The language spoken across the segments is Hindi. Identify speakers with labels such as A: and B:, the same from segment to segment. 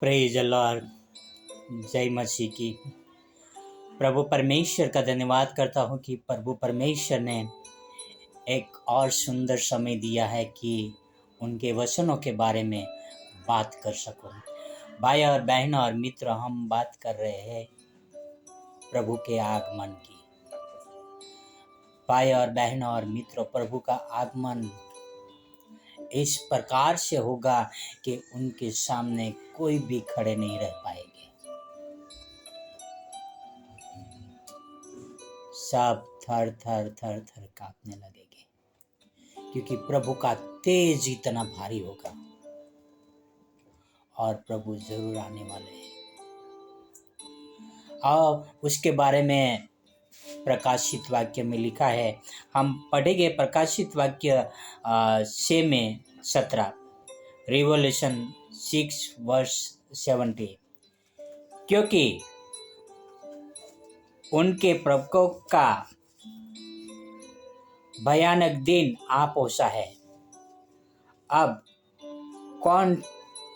A: Praise Lord. जय मसीह की। प्रभु परमेश्वर का धन्यवाद करता हूँ कि प्रभु परमेश्वर ने एक और सुंदर समय दिया है कि उनके वचनों के बारे में बात कर सकूं। भाई और बहन और मित्र, हम बात कर रहे हैं प्रभु के आगमन की। भाई और बहन और मित्र, प्रभु का आगमन इस प्रकार से होगा कि उनके सामने कोई भी खड़े नहीं रह पाएंगे। सब थर थर थर थर कांपने लगेंगे, क्योंकि प्रभु का तेज इतना भारी होगा और प्रभु जरूर आने वाले हैं। और उसके बारे में प्रकाशित वाक्य में लिखा है। हम पढ़ेंगे प्रकाशित वाक्य 6:17, रिवोल्यूशन 6:70। क्योंकि उनके प्रकोप का भयानक दिन आ पहुंचा है, अब कौन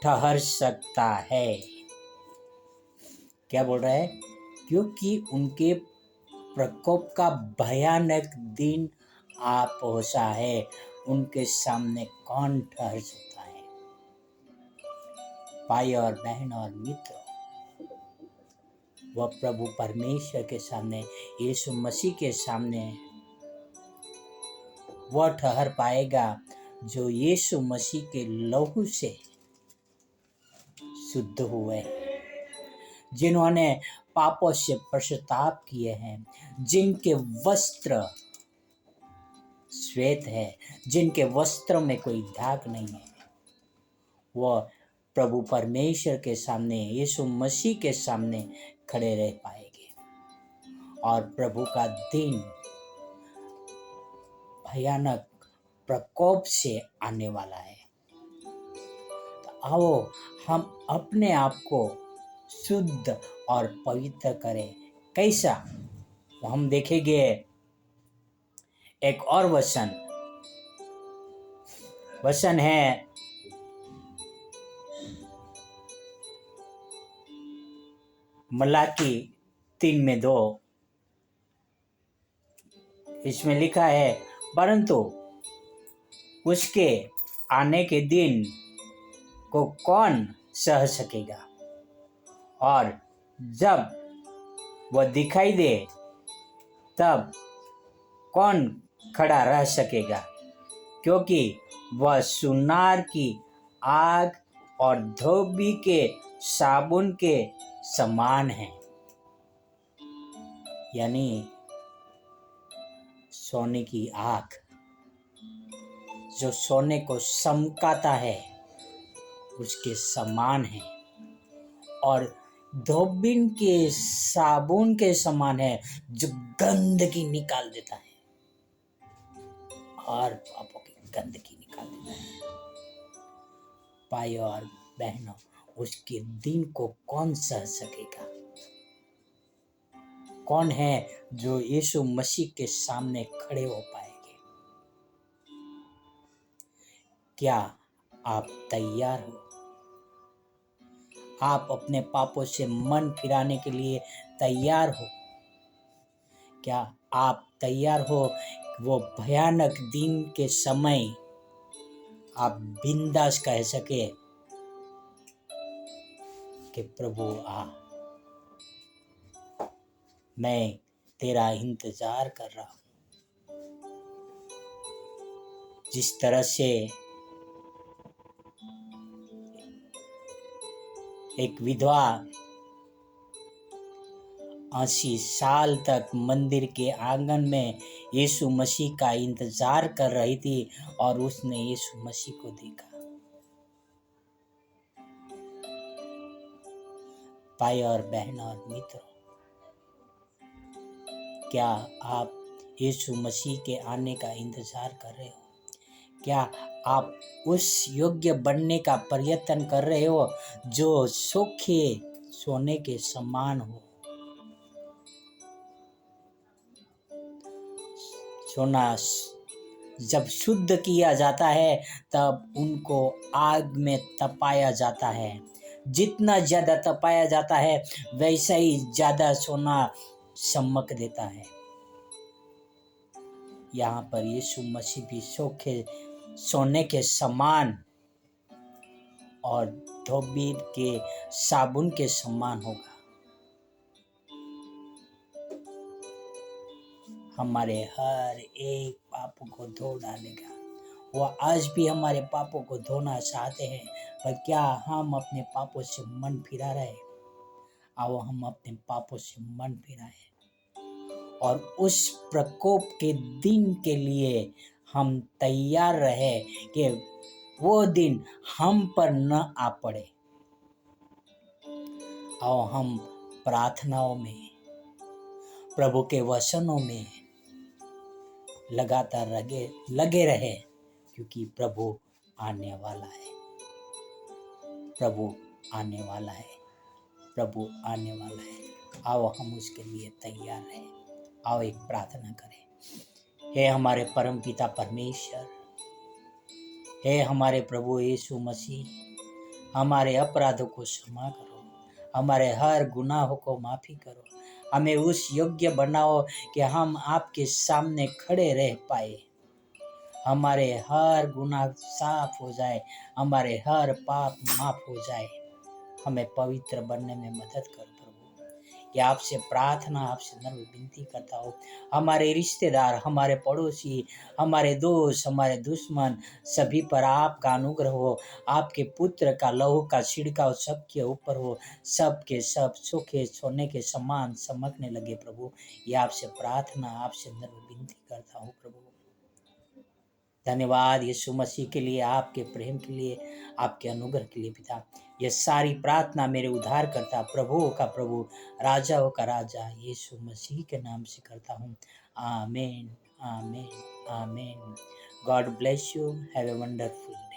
A: ठहर सकता है। क्या बोल रहा है? क्योंकि उनके प्रकोप का भयानक दिन आ पहुंचा है, उनके सामने कौन ठहर सकता है। भाई और बहन और मित्र, वह प्रभु परमेश्वर के सामने, यीशु मसीह के सामने वह ठहर पाएगा जो यीशु मसीह के लहू से शुद्ध हुए, जिन्होंने पापों से पश्चाताप किए हैं, जिनके वस्त्र श्वेत है, जिनके वस्त्रों में कोई दाग नहीं है, वह प्रभु परमेश्वर के सामने, यीशु मसीह के सामने खड़े रह पाएंगे। और प्रभु का दिन भयानक प्रकोप से आने वाला है। तो आओ हम अपने आप को शुद्ध और पवित्र करें। कैसा? तो हम देखेंगे एक और वचन है मलाकी 3:2। इसमें लिखा है, परंतु उसके आने के दिन को कौन सह सकेगा, और जब वह दिखाई दे तब कौन खड़ा रह सकेगा, क्योंकि वह सुनार की आग और धोबी के साबुन के समान है। यानी सोने की आग जो सोने को चमकाता है उसके समान है, और धोबिन के साबुन के समान है जो गंदगी निकाल देता है और पापों की गंदगी निकाल देता है। भाइयों और बहनों, उसके दिन को कौन सह सकेगा? कौन है जो यीशु मसीह के सामने खड़े हो पाएंगे? क्या आप तैयार हो? आप अपने पापों से मन फिराने के लिए तैयार हो? क्या आप तैयार हो? वो भयानक दिन के समय आप बिंदास कह सके कि प्रभु आ, मैं तेरा इंतजार कर रहा हूं। जिस तरह से एक विधवा 80 साल तक मंदिर के आंगन में यीशु मसीह का इंतजार कर रही थी और उसने यीशु मसीह को देखा। भाई और बहन और मित्रों, क्या आप यीशु मसीह के आने का इंतजार कर रहे हो? क्या आप उस योग्य बनने का प्रयत्न कर रहे हो जो सूखे सोने के समान हो? सोना जब शुद्ध किया जाता है तब उनको आग में तपाया जाता है, जितना ज़्यादा तपाया जाता है वैसा ही ज़्यादा सोना चमक देता है। यहाँ पर यीशु मसीह भी सोने के समान और धोबी के साबुन के समान होगा। हमारे हर एक पापों को धो डालेगा। वह आज भी हमारे पापों को धोना चाहते हैं, पर क्या हम अपने पापों से मन फिरा रहे? आओ हम अपने पापों से मन फिराएं और उस प्रकोप के दिन के लिए हम तैयार रहे कि वो दिन हम पर न आ पड़े। आओ हम प्रार्थनाओं में, प्रभु के वचनों में लगातार लगे रहे, क्योंकि प्रभु आने वाला है। प्रभु आने वाला है। प्रभु आने वाला है। आओ हम उसके लिए तैयार रहें। आओ एक प्रार्थना करें। हे हमारे परम पिता परमेश्वर, हे हमारे प्रभु यीशु मसीह, हमारे अपराधों को क्षमा करो, हमारे हर गुनाहों को माफ़ी करो, हमें उस योग्य बनाओ कि हम आपके सामने खड़े रह पाए। हमारे हर गुनाह साफ हो जाए, हमारे हर पाप माफ हो जाए। हमें पवित्र बनने में मदद करो प्रभु। कि आपसे प्रार्थना, आपसे नम्र विनती करता हूँ। हमारे रिश्तेदार, हमारे पड़ोसी, हमारे दोस्त, हमारे दुश्मन, सभी पर आपका अनुग्रह हो। आपके पुत्र का लहू का छिड़काव सबके ऊपर हो। सब के सब सूखे सोने के समान चमकने लगे प्रभु। ये आपसे प्रार्थना, आपसे नम्र विनती करता हूँ प्रभु। धन्यवाद यीशु मसीह के लिए, आपके प्रेम के लिए, आपके अनुग्रह के लिए पिता। ये सारी प्रार्थना मेरे उद्धार करता, प्रभुओं का प्रभु, राजाओं का राजा यीशु मसीह के नाम से करता हूँ। आमीन, आमीन, आमीन। God bless you. Have a wonderful day.